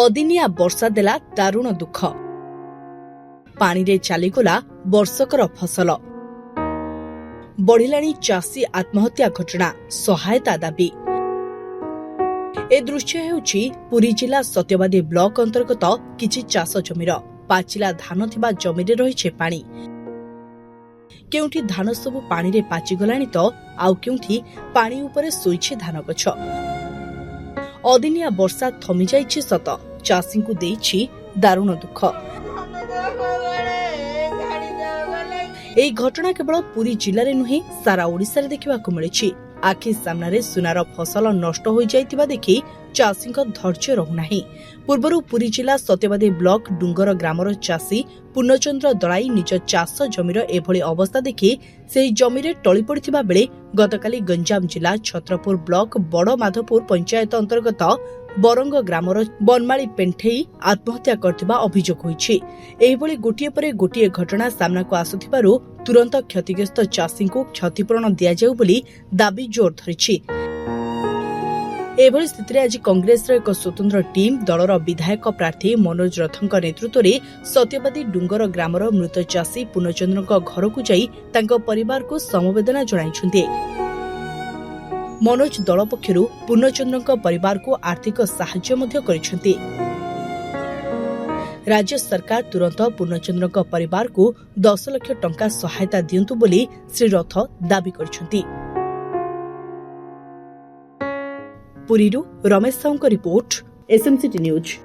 अदिनिया वर्षा देला दारुण दुख पानी रे चलीगला वर्षकर फसल बढ़िलाणी चाषी आत्महत्या घटना सहायता दाबी। ए दृश्य हेउछि पुरी जिला सत्यवादी ब्लॉक अंतर्गत किछि चाष जमीर पाचिला धान थिबा जमीरे रहिछे पानी। केउठी धान सबु पानी रे पाचि गलाणी तो आउ केउठी पानी उपरे सोइछे धान गछ। अदिनिया वर्षा थमी जाइछे सत चाषी को देइछि दारुण दुख। एई घटना केवल पुरी जिले में नुहे सारा ओडिशा रे देखिबाकु मिलिछि। आखि सामने सुनार फसल नष्ट हो जाइतिबा देखि चाषी धैर्य रहुनाही। पूर्वरु पुरी जिला सत्यवादी ब्लॉक डुंगर ग्रामर चाषी पूर्णचंद्र दलाई निज चाष जमीर एभली अवस्था देखि सेही जमीरे टली पड़िथिबा बेले गतकाली गंजाम जिला छत्रपुर ब्लॉक बड़ माधपुर पंचायत अंतर्गत बरंग ग्रामर बनमाली पेंठेई आत्महत्या करथिबा अभियोग होईछि। एहिभली गोटिए परे गोटिए घटना सामना को आसुथिबारु तुरंत क्षतिग्रस्त चाषी को क्षतिपूरण दिया जाऊ बोली दाबी जोर धरिछि। एभली स्थिति आज कांग्रेस एक स्वतंत्र टीम दलर विधायक प्रार्थी मनोज रथଙ୍କ नेतृत्व सत्यवादी डुंगर ग्रामर मृत चाषी पूर्णचंद्र घर को जाई तांको परिवार को समवेदना जणाइछन्ते। मनोज दल पक्षरु पूर्णचंद्र परिवार को आर्थिक सहायता मध्य करिसन्ते। राज्य सरकार तुरंत पूर्णचंद्र परिवार को 10 लाख टंका सहायता दियंतु बोली श्री रथ दाबी करिसन्ते। पुरीरू रमेश साउंको रिपोर्ट एसएमसीटी न्यूज।